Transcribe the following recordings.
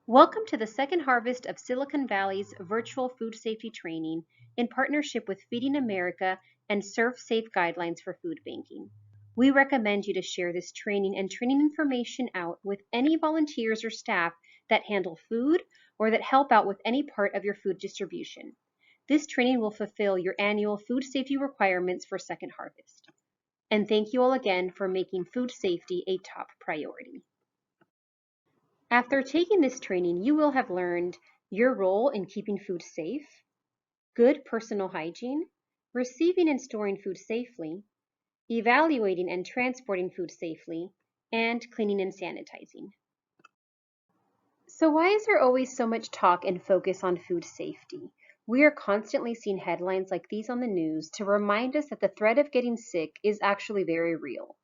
Welcome to the second harvest of Silicon Valley's virtual food safety training in partnership with Feeding America and ServSafe Guidelines for Food Banking. We recommend you to share this training and training information out with any volunteers or staff that handle food or that help out with any part of your food distribution. This training will fulfill your annual food safety requirements for second harvest. And thank you all again for making food safety a top priority. After taking this training, you will have learned your role in keeping food safe, good personal hygiene, receiving and storing food safely, evaluating and transporting food safely, and cleaning and sanitizing. So why is there always so much talk and focus on food safety? We are constantly seeing headlines like these on the news to remind us that the threat of getting sick is actually very real.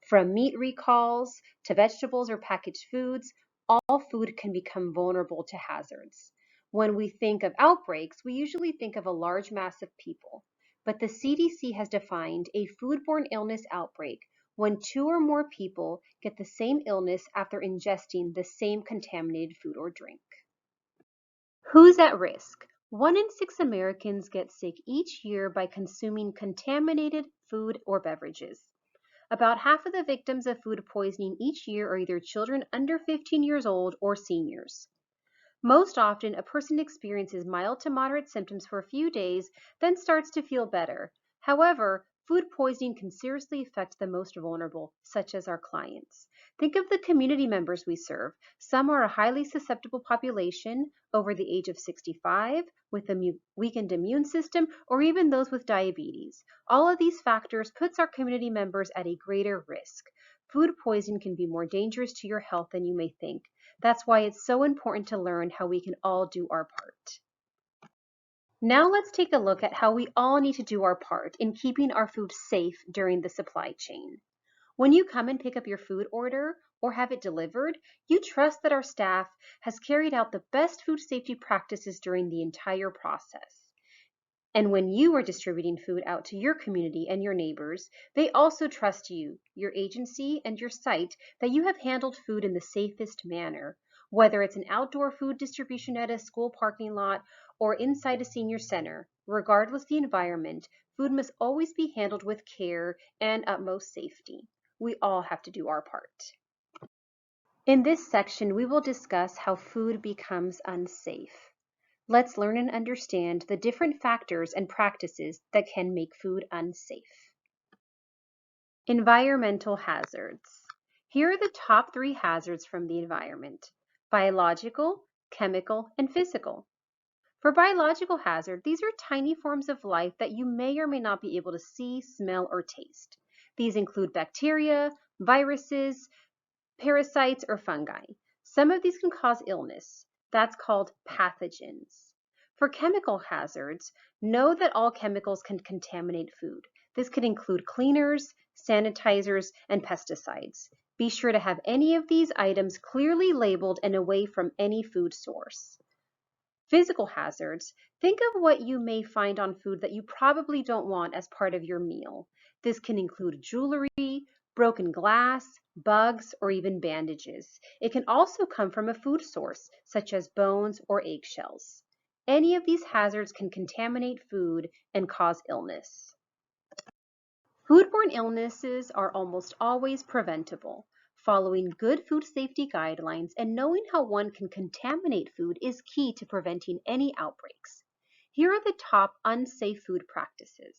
From meat recalls to vegetables or packaged foods, all food can become vulnerable to hazards. When we think of outbreaks, we usually think of a large mass of people. But the CDC has defined a foodborne illness outbreak when two or more people get the same illness after ingesting the same contaminated food or drink. Who's at risk? 1 in 6 Americans get sick each year by consuming contaminated food or beverages. About half of the victims of food poisoning each year are either children under 15 years old or seniors. Most often, a person experiences mild to moderate symptoms for a few days, then starts to feel better. However, food poisoning can seriously affect the most vulnerable, such as our clients. Think of the community members we serve. Some are a highly susceptible population over the age of 65, with a weakened immune system, or even those with diabetes. All of these factors puts our community members at a greater risk. Food poisoning can be more dangerous to your health than you may think. That's why it's so important to learn how we can all do our part. Now let's take a look at how we all need to do our part in keeping our food safe during the supply chain. When you come and pick up your food order or have it delivered, you trust that our staff has carried out the best food safety practices during the entire process. And when you are distributing food out to your community and your neighbors, they also trust you, your agency, and your site that you have handled food in the safest manner. Whether it's an outdoor food distribution at a school parking lot or inside a senior center, regardless the environment, food must always be handled with care and utmost safety. We all have to do our part. In this section, we will discuss how food becomes unsafe. Let's learn and understand the different factors and practices that can make food unsafe. Environmental hazards. Here are the top 3 hazards from the environment: biological, chemical, and physical. For biological hazard, these are tiny forms of life that you may or may not be able to see, smell, or taste. These include bacteria, viruses, parasites, or fungi. Some of these can cause illness. That's called pathogens. For chemical hazards, know that all chemicals can contaminate food. This could include cleaners, sanitizers, and pesticides. Be sure to have any of these items clearly labeled and away from any food source. Physical hazards. Think of what you may find on food that you probably don't want as part of your meal. This can include jewelry, broken glass, bugs, or even bandages. It can also come from a food source, such as bones or eggshells. Any of these hazards can contaminate food and cause illness. Foodborne illnesses are almost always preventable. Following good food safety guidelines and knowing how one can contaminate food is key to preventing any outbreaks. Here are the top unsafe food practices.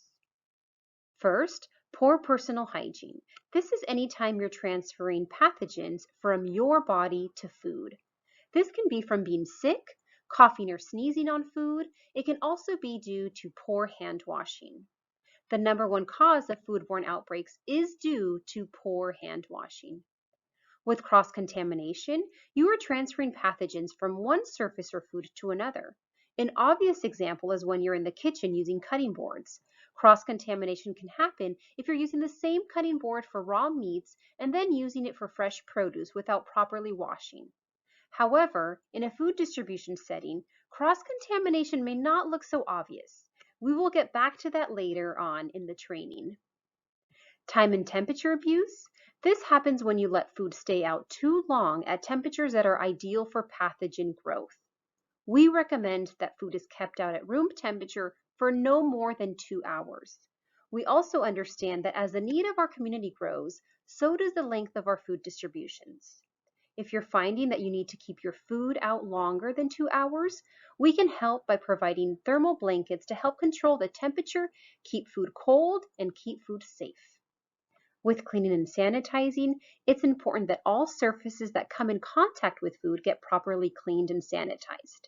First, poor personal hygiene. This is anytime you're transferring pathogens from your body to food. This can be from being sick, coughing or sneezing on food. It can also be due to poor hand washing. The #1 cause of foodborne outbreaks is due to poor hand washing. With cross-contamination, you are transferring pathogens from one surface or food to another. An obvious example is when you're in the kitchen using cutting boards. Cross-contamination can happen if you're using the same cutting board for raw meats and then using it for fresh produce without properly washing. However, in a food distribution setting, cross-contamination may not look so obvious. We will get back to that later on in the training. Time and temperature abuse. This happens when you let food stay out too long at temperatures that are ideal for pathogen growth. We recommend that food is kept out at room temperature for no more than 2 hours. We also understand that as the need of our community grows, so does the length of our food distributions. If you're finding that you need to keep your food out longer than 2 hours, we can help by providing thermal blankets to help control the temperature, keep food cold, and keep food safe. With cleaning and sanitizing, it's important that all surfaces that come in contact with food get properly cleaned and sanitized.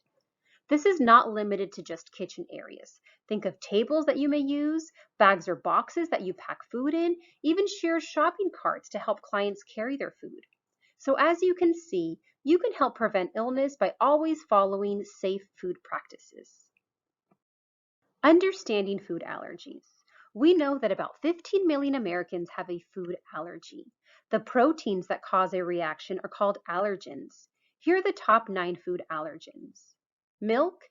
This is not limited to just kitchen areas. Think of tables that you may use, bags or boxes that you pack food in, even shared shopping carts to help clients carry their food. So as you can see, you can help prevent illness by always following safe food practices. Understanding food allergies. We know that about 15 million Americans have a food allergy. The proteins that cause a reaction are called allergens. Here are the top 9 food allergens: milk,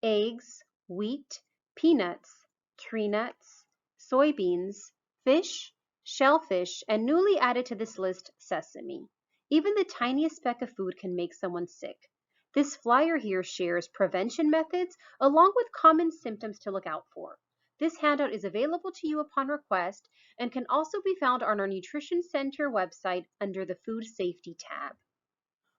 eggs, wheat, peanuts, tree nuts, soybeans, fish, shellfish, and newly added to this list, sesame. Even the tiniest speck of food can make someone sick. This flyer here shares prevention methods along with common symptoms to look out for. This handout is available to you upon request and can also be found on our Nutrition Center website under the Food Safety tab.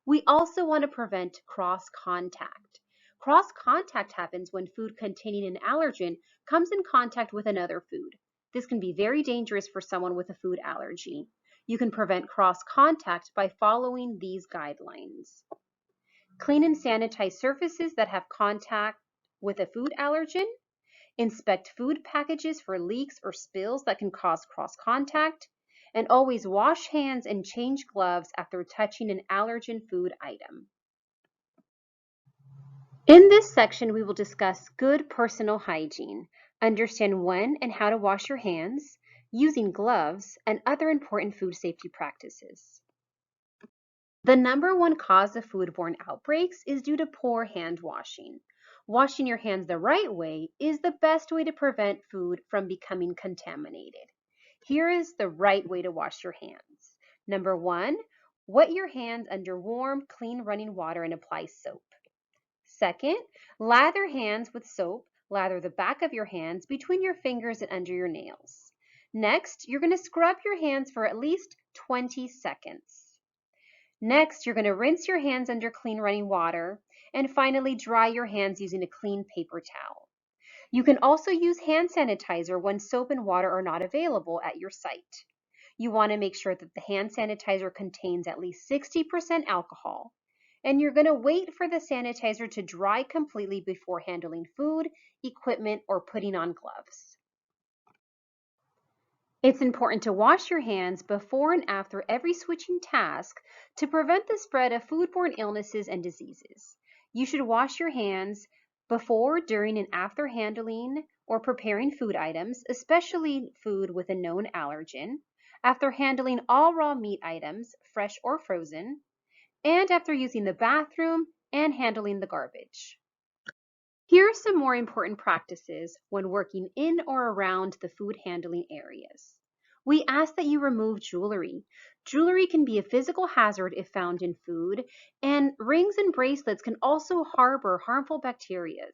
We also want to prevent cross-contact. Cross-contact happens when food containing an allergen comes in contact with another food. This can be very dangerous for someone with a food allergy. You can prevent cross-contact by following these guidelines. Clean and sanitize surfaces that have contact with a food allergen. Inspect food packages for leaks or spills that can cause cross-contact. And always wash hands and change gloves after touching an allergen food item. In this section, we will discuss good personal hygiene, understand when and how to wash your hands, using gloves, and other important food safety practices. The number one cause of foodborne outbreaks is due to poor hand washing. Washing your hands the right way is the best way to prevent food from becoming contaminated. Here is the right way to wash your hands. Number 1, wet your hands under warm, clean running water and apply soap. Second, lather hands with soap. Lather the back of your hands between your fingers and under your nails. Next, you're going to scrub your hands for at least 20 seconds. Next, you're going to rinse your hands under clean running water, and finally dry your hands using a clean paper towel. You can also use hand sanitizer when soap and water are not available at your site. You want to make sure that the hand sanitizer contains at least 60% alcohol, and you're going to wait for the sanitizer to dry completely before handling food, equipment, or putting on gloves. It's important to wash your hands before and after every switching task to prevent the spread of foodborne illnesses and diseases. You should wash your hands before, during, and after handling or preparing food items, especially food with a known allergen, after handling all raw meat items, fresh or frozen, and after using the bathroom and handling the garbage. Here are some more important practices when working in or around the food handling areas. We ask that you remove jewelry. Jewelry can be a physical hazard if found in food, and rings and bracelets can also harbor harmful bacteria.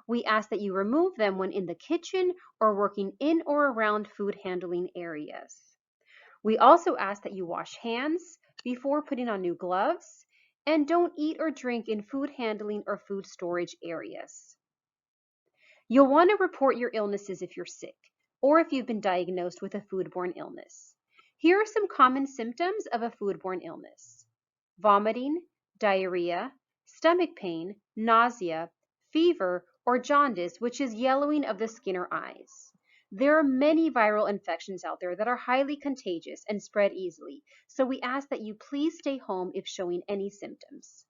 We ask that you remove them when in the kitchen or working in or around food handling areas. We also ask that you wash hands before putting on new gloves, and don't eat or drink in food handling or food storage areas. You'll want to report your illnesses if you're sick or if you've been diagnosed with a foodborne illness. Here are some common symptoms of a foodborne illness: vomiting, diarrhea, stomach pain, nausea, fever, or jaundice, which is yellowing of the skin or eyes. There are many viral infections out there that are highly contagious and spread easily, so we ask that you please stay home if showing any symptoms.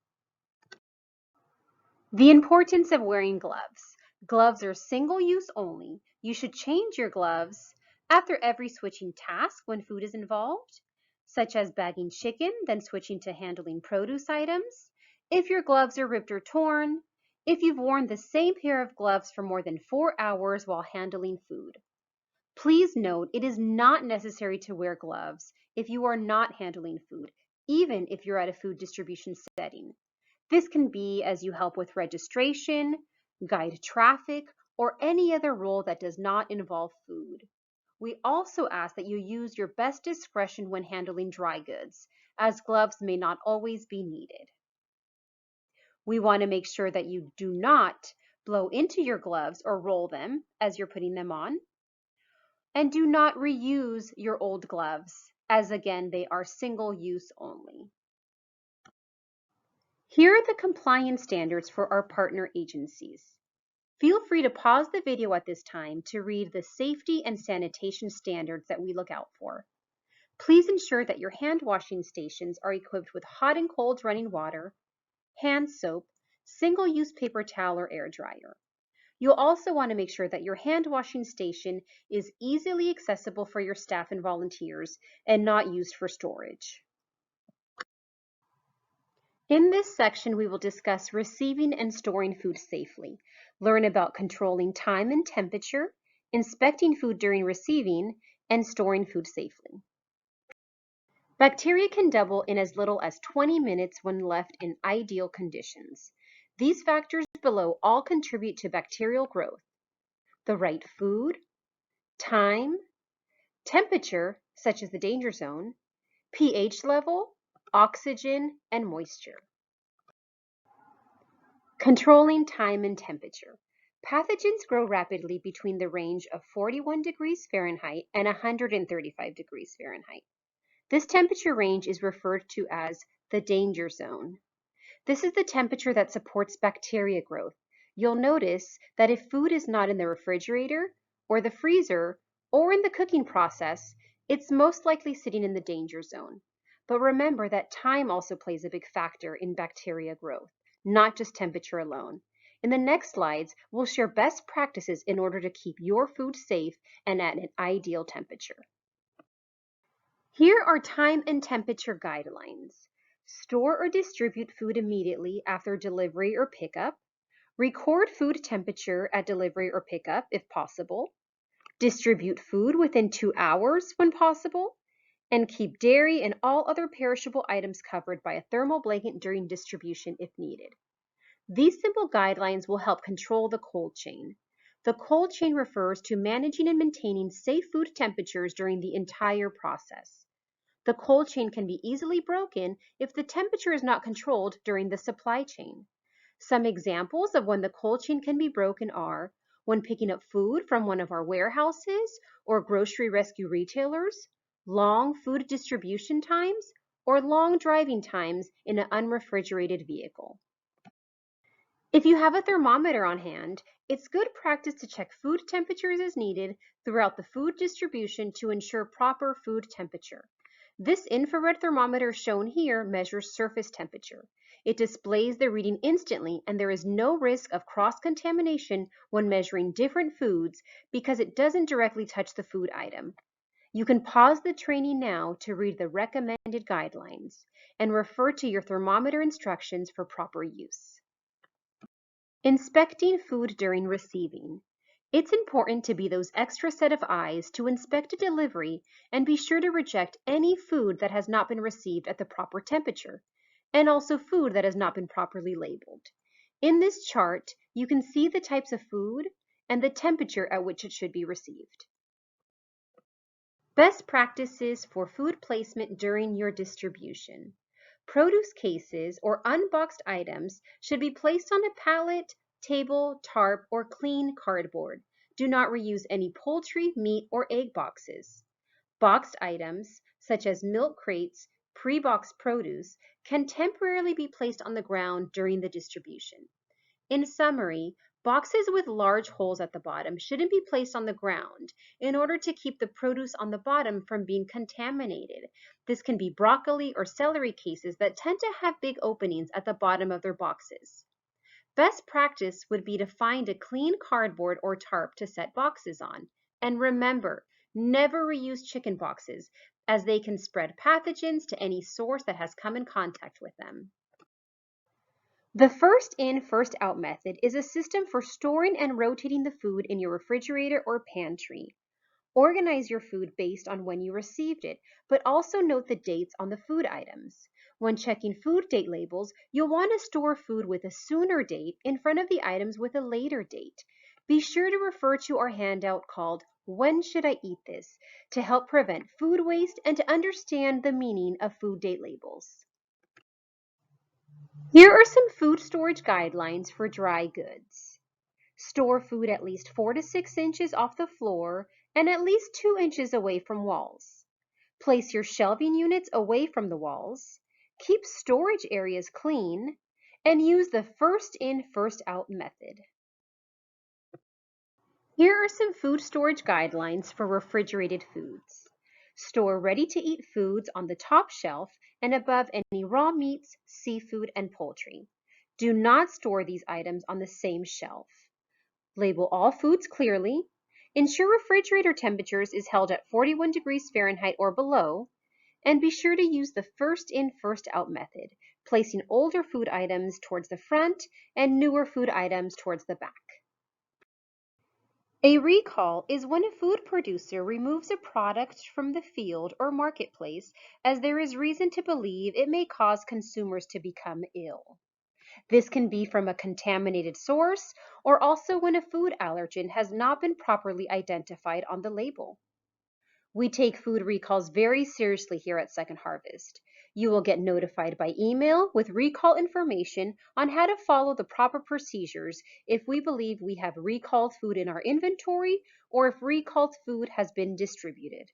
The importance of wearing gloves. Gloves are single-use only. You should change your gloves after every switching task when food is involved, such as bagging chicken, then switching to handling produce items, if your gloves are ripped or torn, if you've worn the same pair of gloves for more than 4 hours while handling food. Please note it is not necessary to wear gloves if you are not handling food, even if you're at a food distribution setting. This can be as you help with registration, guide traffic, or any other role that does not involve food. We also ask that you use your best discretion when handling dry goods, as gloves may not always be needed. We want to make sure that you do not blow into your gloves or roll them as you're putting them on. And do not reuse your old gloves, as again, they are single use only. Here are the compliance standards for our partner agencies. Feel free to pause the video at this time to read the safety and sanitation standards that we look out for. Please ensure that your hand washing stations are equipped with hot and cold running water, hand soap, single-use paper towel or air dryer. You'll also want to make sure that your hand washing station is easily accessible for your staff and volunteers and not used for storage. In this section, we will discuss receiving and storing food safely, learn about controlling time and temperature, inspecting food during receiving, and storing food safely. Bacteria can double in as little as 20 minutes when left in ideal conditions. These factors below all contribute to bacterial growth: the right food, time, temperature, such as the danger zone, pH level, oxygen, and moisture. Controlling time and temperature. Pathogens grow rapidly between the range of 41 degrees Fahrenheit and 135 degrees Fahrenheit. This temperature range is referred to as the danger zone. This is the temperature that supports bacteria growth. You'll notice that if food is not in the refrigerator or the freezer or in the cooking process, it's most likely sitting in the danger zone. But remember that time also plays a big factor in bacteria growth, not just temperature alone. In the next slides, we'll share best practices in order to keep your food safe and at an ideal temperature. Here are time and temperature guidelines. Store or distribute food immediately after delivery or pickup. Record food temperature at delivery or pickup if possible. Distribute food within 2 hours when possible. And keep dairy and all other perishable items covered by a thermal blanket during distribution if needed. These simple guidelines will help control the cold chain. The cold chain refers to managing and maintaining safe food temperatures during the entire process. The cold chain can be easily broken if the temperature is not controlled during the supply chain. Some examples of when the cold chain can be broken are when picking up food from one of our warehouses or grocery rescue retailers, long food distribution times, or long driving times in an unrefrigerated vehicle. If you have a thermometer on hand, it's good practice to check food temperatures as needed throughout the food distribution to ensure proper food temperature. This infrared thermometer shown here measures surface temperature. It displays the reading instantly, and there is no risk of cross-contamination when measuring different foods because it doesn't directly touch the food item. You can pause the training now to read the recommended guidelines and refer to your thermometer instructions for proper use. Inspecting food during receiving. It's important to be those extra set of eyes to inspect a delivery and be sure to reject any food that has not been received at the proper temperature, and also food that has not been properly labeled. In this chart, you can see the types of food and the temperature at which it should be received. Best practices for food placement during your distribution. Produce cases or unboxed items should be placed on a pallet, table, tarp, or clean cardboard. Do not reuse any poultry, meat, or egg boxes. Boxed items, such as milk crates, pre-boxed produce, can temporarily be placed on the ground during the distribution. In summary, boxes with large holes at the bottom shouldn't be placed on the ground in order to keep the produce on the bottom from being contaminated. This can be broccoli or celery cases that tend to have big openings at the bottom of their boxes. Best practice would be to find a clean cardboard or tarp to set boxes on. And remember, never reuse chicken boxes, as they can spread pathogens to any source that has come in contact with them. The first in, first out method is a system for storing and rotating the food in your refrigerator or pantry. Organize your food based on when you received it, but also note the dates on the food items. When checking food date labels, you'll want to store food with a sooner date in front of the items with a later date. Be sure to refer to our handout called When Should I Eat This? To help prevent food waste and to understand the meaning of food date labels. Here are some food storage guidelines for dry goods. Store food at least 4 to 6 inches off the floor and at least 2 inches away from walls. Place your shelving units away from the walls. Keep storage areas clean and use the first in, first out method. Here are some food storage guidelines for refrigerated foods. Store ready-to-eat foods on the top shelf and above any raw meats, seafood, and poultry. Do not store these items on the same shelf. Label all foods clearly. Ensure refrigerator temperatures is held at 41 degrees Fahrenheit or below. And be sure to use the first in, first out method, placing older food items towards the front and newer food items towards the back. A recall is when a food producer removes a product from the field or marketplace as there is reason to believe it may cause consumers to become ill. This can be from a contaminated source or also when a food allergen has not been properly identified on the label. We take food recalls very seriously here at Second Harvest. You will get notified by email with recall information on how to follow the proper procedures if we believe we have recalled food in our inventory or if recalled food has been distributed.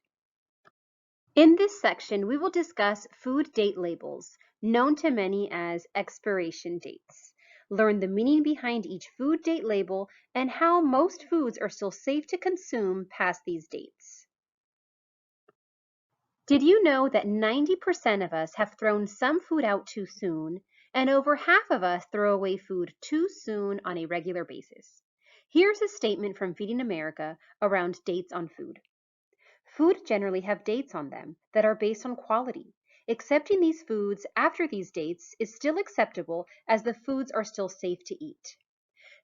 In this section, we will discuss food date labels, known to many as expiration dates. Learn the meaning behind each food date label and how most foods are still safe to consume past these dates. Did you know that 90% of us have thrown some food out too soon, and over half of us throw away food too soon on a regular basis? Here's a statement from Feeding America around dates on food. Food generally have dates on them that are based on quality. Accepting these foods after these dates is still acceptable as the foods are still safe to eat.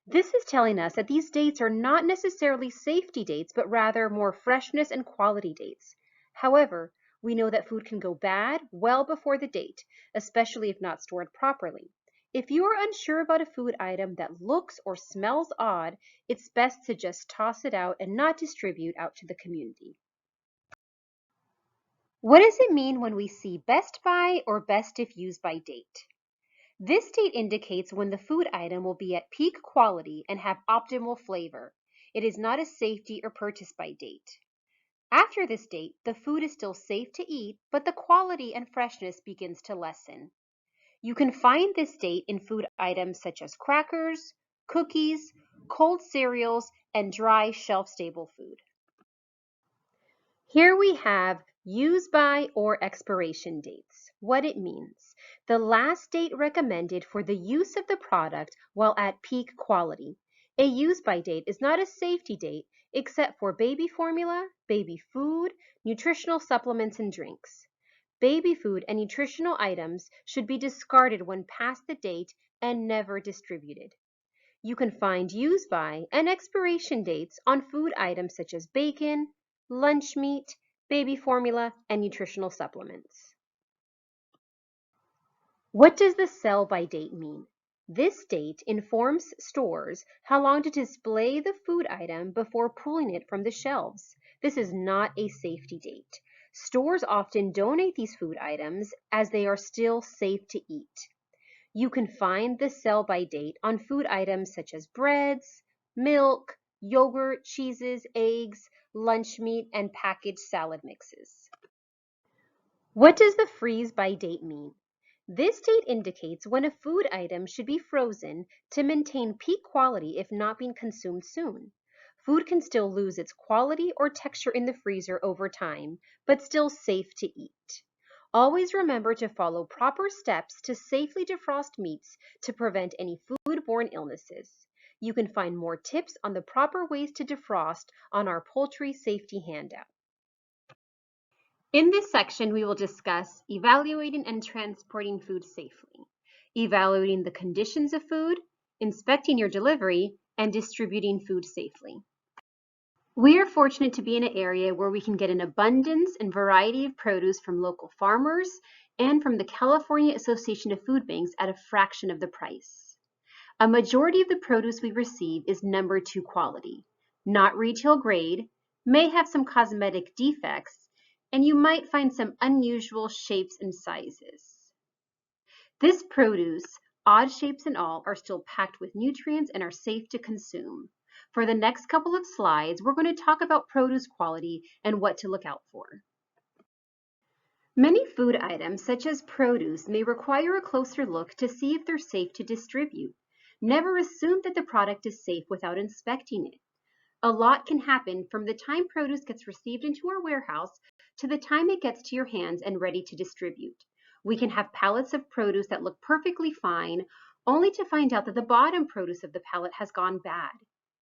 This is telling us that these dates are not necessarily safety dates, but rather more freshness and quality dates. However, we know that food can go bad well before the date, especially if not stored properly. If you are unsure about a food item that looks or smells odd, it's best to just toss it out and not distribute out to the community. What does it mean when we see best by or best if used by date? This date indicates when the food item will be at peak quality and have optimal flavor. It is not a safety or purchase by date. After this date, the food is still safe to eat, but the quality and freshness begins to lessen. You can find this date in food items such as crackers, cookies, cold cereals, and dry shelf-stable food. Here we have use by or expiration dates. What it means. The last date recommended for the use of the product while at peak quality. A use by date is not a safety date except for baby formula, baby food, nutritional supplements, and drinks. Baby food and nutritional items should be discarded when past the date and never distributed. You can find use by and expiration dates on food items such as bacon, lunch meat, baby formula, and nutritional supplements. What does the sell by date mean? This date informs stores how long to display the food item before pulling it from the shelves. This is not a safety date. Stores often donate these food items as they are still safe to eat. You can find the sell by date on food items such as breads, milk, yogurt, cheeses, eggs, lunch meat, and packaged salad mixes. What does the freeze by date mean? This date indicates when a food item should be frozen to maintain peak quality if not being consumed soon. Food can still lose its quality or texture in the freezer over time, but still safe to eat. Always remember to follow proper steps to safely defrost meats to prevent any foodborne illnesses. You can find more tips on the proper ways to defrost on our poultry safety handout. In this section, we will discuss evaluating and transporting food safely, evaluating the conditions of food, inspecting your delivery, and distributing food safely. We are fortunate to be in an area where we can get an abundance and variety of produce from local farmers and from the California Association of Food Banks at a fraction of the price. A majority of the produce we receive is number 2 quality, not retail grade, may have some cosmetic defects, and you might find some unusual shapes and sizes. This produce, odd shapes and all, are still packed with nutrients and are safe to consume. For the next couple of slides, we're going to talk about produce quality and what to look out for. Many food items, such as produce, may require a closer look to see if they're safe to distribute. Never assume that the product is safe without inspecting it. A lot can happen from the time produce gets received into our warehouse to the time it gets to your hands and ready to distribute. We can have pallets of produce that look perfectly fine, only to find out that the bottom produce of the pallet has gone bad.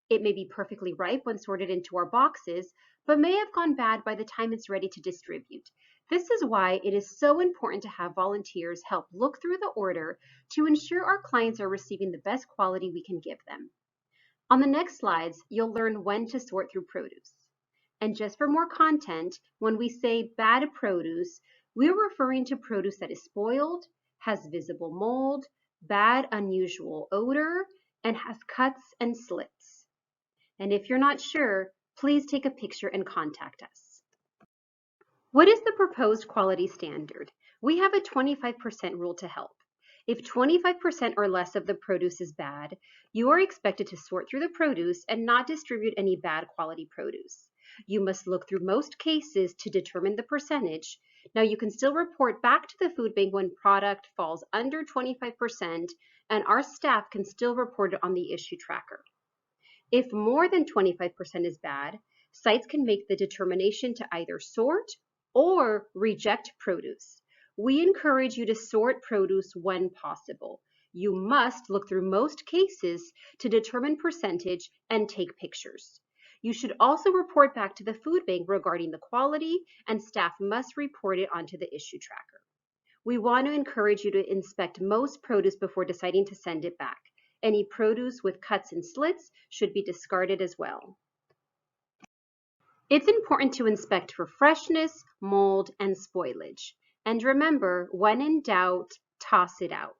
It may be perfectly ripe when sorted into our boxes, but may have gone bad by the time it's ready to distribute. This is why it is so important to have volunteers help look through the order to ensure our clients are receiving the best quality we can give them. On the next slides, you'll learn when to sort through produce. And just for more content, when we say bad produce, we're referring to produce that is spoiled, has visible mold, bad unusual odor, and has cuts and slips. And if you're not sure, please take a picture and contact us. What is the proposed quality standard? We have a 25% rule to help. If 25% or less of the produce is bad, you are expected to sort through the produce and not distribute any bad quality produce. You must look through most cases to determine the percentage. Now you can still report back to the food bank when product falls under 25%, and our staff can still report it on the issue tracker. If more than 25% is bad, sites can make the determination to either sort or reject produce. We encourage you to sort produce when possible. You must look through most cases to determine percentage and take pictures. You should also report back to the food bank regarding the quality, and staff must report it onto the issue tracker. We want to encourage you to inspect most produce before deciding to send it back. Any produce with cuts and slits should be discarded as well. It's important to inspect for freshness, mold, and spoilage. And remember, when in doubt, toss it out.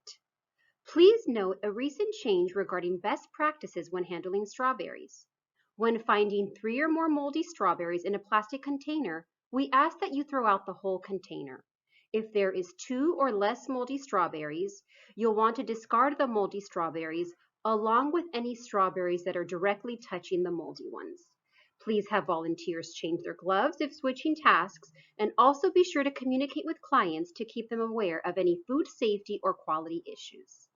Please note a recent change regarding best practices when handling strawberries. When finding 3 or more moldy strawberries in a plastic container, we ask that you throw out the whole container. If there is 2 or less moldy strawberries, you'll want to discard the moldy strawberries along with any strawberries that are directly touching the moldy ones. Please have volunteers change their gloves if switching tasks, and also be sure to communicate with clients to keep them aware of any food safety or quality issues.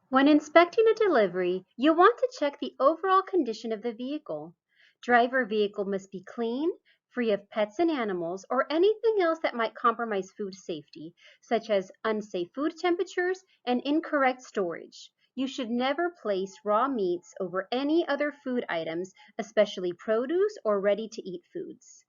When inspecting a delivery, you'll want to check the overall condition of the vehicle. Driver vehicle must be clean, free of pets and animals, or anything else that might compromise food safety, such as unsafe food temperatures and incorrect storage. You should never place raw meats over any other food items, especially produce or ready-to-eat foods.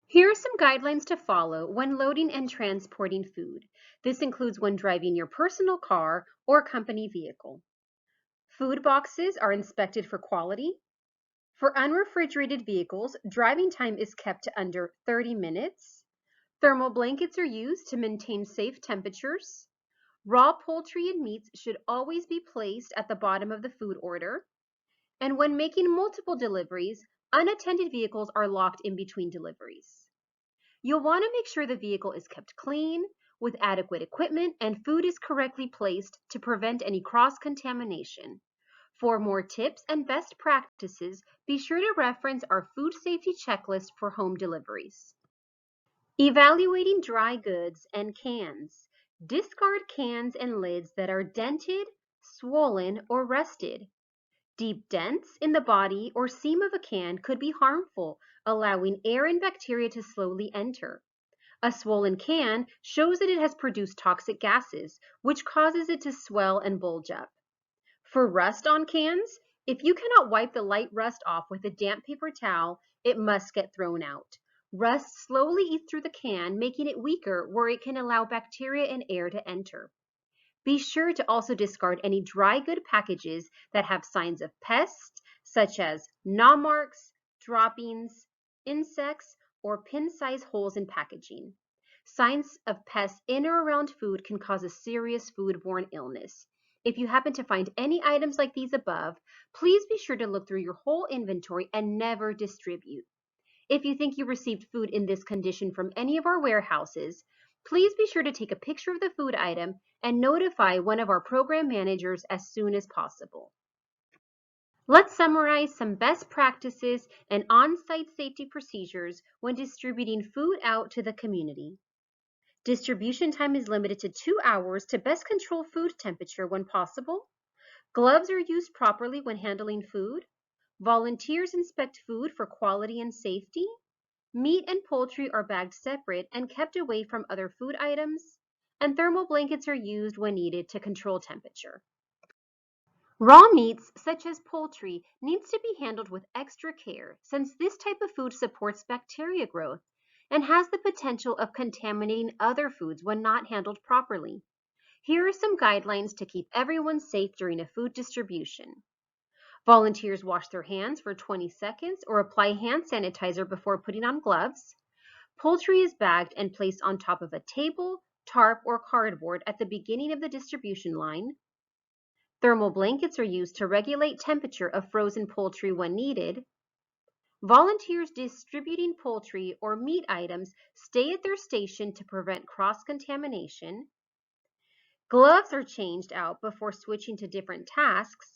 Here are some guidelines to follow when loading and transporting food. This includes when driving your personal car or company vehicle. Food boxes are inspected for quality. For unrefrigerated vehicles, driving time is kept to under 30 minutes. Thermal blankets are used to maintain safe temperatures. Raw poultry and meats should always be placed at the bottom of the food order. And when making multiple deliveries, unattended vehicles are locked in between deliveries. You'll want to make sure the vehicle is kept clean, with adequate equipment, and food is correctly placed to prevent any cross-contamination. For more tips and best practices, be sure to reference our food safety checklist for home deliveries. Evaluating dry goods and cans. Discard cans and lids that are dented, swollen, or rusted. Deep dents in the body or seam of a can could be harmful, allowing air and bacteria to slowly enter. A swollen can shows that it has produced toxic gases, which causes it to swell and bulge up. For rust on cans, if you cannot wipe the light rust off with a damp paper towel, it must get thrown out. Rust slowly eats through the can, making it weaker where it can allow bacteria and air to enter. Be sure to also discard any dry good packages that have signs of pests, such as gnaw marks, droppings, insects, or pin-sized holes in packaging. Signs of pests in or around food can cause a serious foodborne illness. If you happen to find any items like these above, please be sure to look through your whole inventory and never distribute. If you think you received food in this condition from any of our warehouses, please be sure to take a picture of the food item and notify one of our program managers as soon as possible. Let's summarize some best practices and on-site safety procedures when distributing food out to the community. Distribution time is limited to 2 hours to best control food temperature when possible. Gloves are used properly when handling food. Volunteers inspect food for quality and safety. Meat and poultry are bagged separate and kept away from other food items. And thermal blankets are used when needed to control temperature. Raw meats, such as poultry, needs to be handled with extra care since this type of food supports bacteria growth and has the potential of contaminating other foods when not handled properly. Here are some guidelines to keep everyone safe during a food distribution. Volunteers wash their hands for 20 seconds or apply hand sanitizer before putting on gloves. Poultry is bagged and placed on top of a table, tarp, or cardboard at the beginning of the distribution line. Thermal blankets are used to regulate temperature of frozen poultry when needed. Volunteers distributing poultry or meat items stay at their station to prevent cross-contamination. Gloves are changed out before switching to different tasks.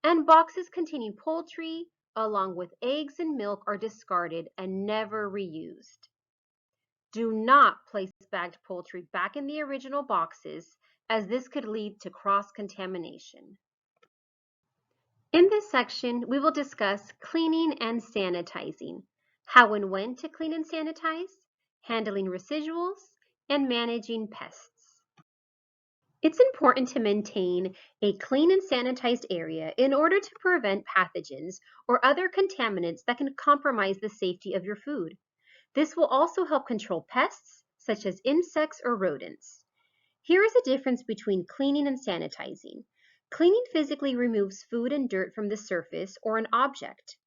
And boxes containing poultry, along with eggs and milk, are discarded and never reused. Do not place bagged poultry back in the original boxes, as this could lead to cross-contamination. In this section, we will discuss cleaning and sanitizing, how and when to clean and sanitize, handling residuals, and managing pests. It's important to maintain a clean and sanitized area in order to prevent pathogens or other contaminants that can compromise the safety of your food. This will also help control pests, such as insects or rodents. Here is a difference between cleaning and sanitizing. Cleaning physically removes food and dirt from the surface or an object.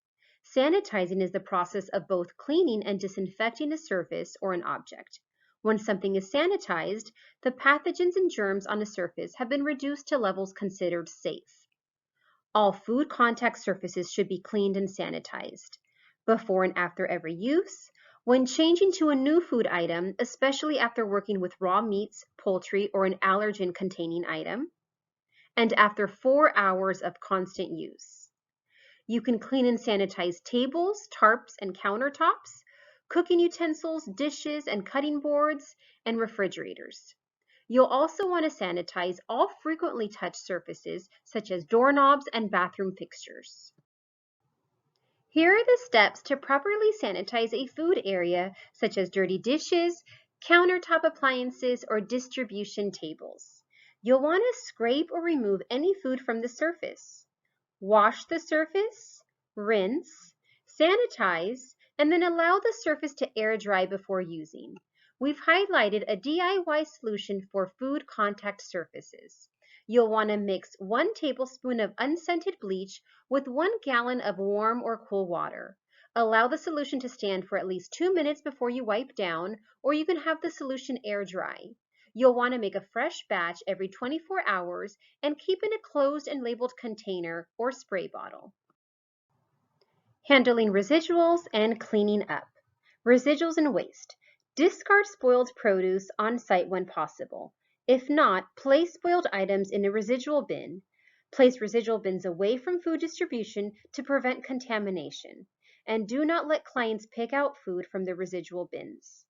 Sanitizing is the process of both cleaning and disinfecting a surface or an object. When something is sanitized, the pathogens and germs on a surface have been reduced to levels considered safe. All food contact surfaces should be cleaned and sanitized. Before and after every use, when changing to a new food item, especially after working with raw meats, poultry, or an allergen-containing item, and after 4 hours of constant use. You can clean and sanitize tables, tarps, and countertops, cooking utensils, dishes, and cutting boards, and refrigerators. You'll also want to sanitize all frequently touched surfaces, such as doorknobs and bathroom fixtures. Here are the steps to properly sanitize a food area, such as dirty dishes, countertop appliances, or distribution tables. You'll want to scrape or remove any food from the surface. Wash the surface, rinse, sanitize, and then allow the surface to air dry before using. We've highlighted a DIY solution for food contact surfaces. You'll want to mix 1 tablespoon of unscented bleach with 1 gallon of warm or cool water. Allow the solution to stand for at least 2 minutes before you wipe down, or you can have the solution air dry. You'll want to make a fresh batch every 24 hours and keep in a closed and labeled container or spray bottle. Handling residuals and cleaning up. Residuals and waste. Discard spoiled produce on site when possible. If not, place spoiled items in a residual bin. Place residual bins away from food distribution to prevent contamination. And do not let clients pick out food from the residual bins.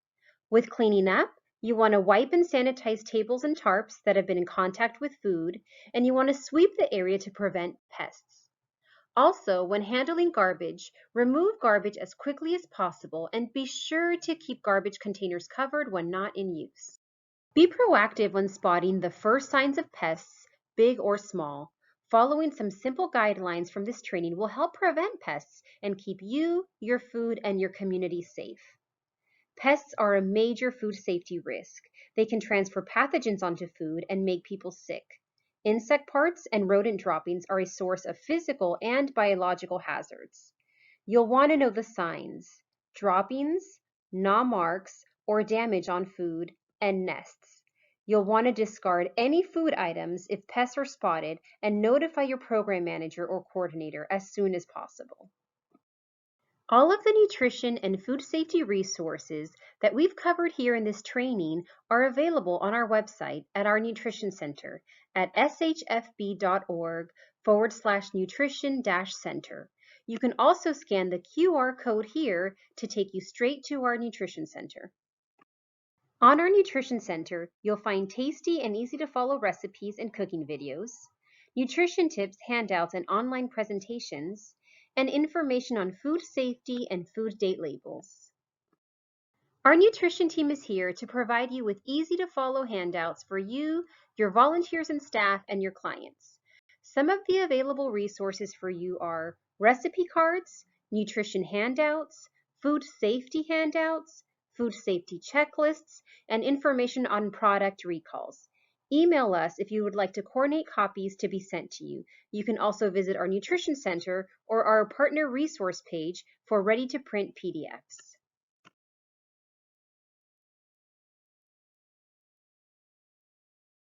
With cleaning up, you want to wipe and sanitize tables and tarps that have been in contact with food, and you want to sweep the area to prevent pests. Also, when handling garbage, remove garbage as quickly as possible and be sure to keep garbage containers covered when not in use. Be proactive when spotting the first signs of pests, big or small. Following some simple guidelines from this training will help prevent pests and keep you, your food, and your community safe. Pests are a major food safety risk. They can transfer pathogens onto food and make people sick. Insect parts and rodent droppings are a source of physical and biological hazards. You'll want to know the signs: droppings, gnaw marks, or damage on food, and nests. You'll want to discard any food items if pests are spotted and notify your program manager or coordinator as soon as possible. All of the nutrition and food safety resources that we've covered here in this training are available on our website at our Nutrition Center at shfb.org/nutrition-center. You can also scan the QR code here to take you straight to our Nutrition Center. On our Nutrition Center, you'll find tasty and easy to follow recipes and cooking videos, nutrition tips, handouts, and online presentations, and information on food safety and food date labels. Our nutrition team is here to provide you with easy to follow handouts for you, your volunteers and staff, and your clients. Some of the available resources for you are recipe cards, nutrition handouts, food safety handouts, food safety checklists, and information on product recalls. Email us if you would like to coordinate copies to be sent to you. You can also visit our Nutrition Center or our partner resource page for ready-to-print PDFs.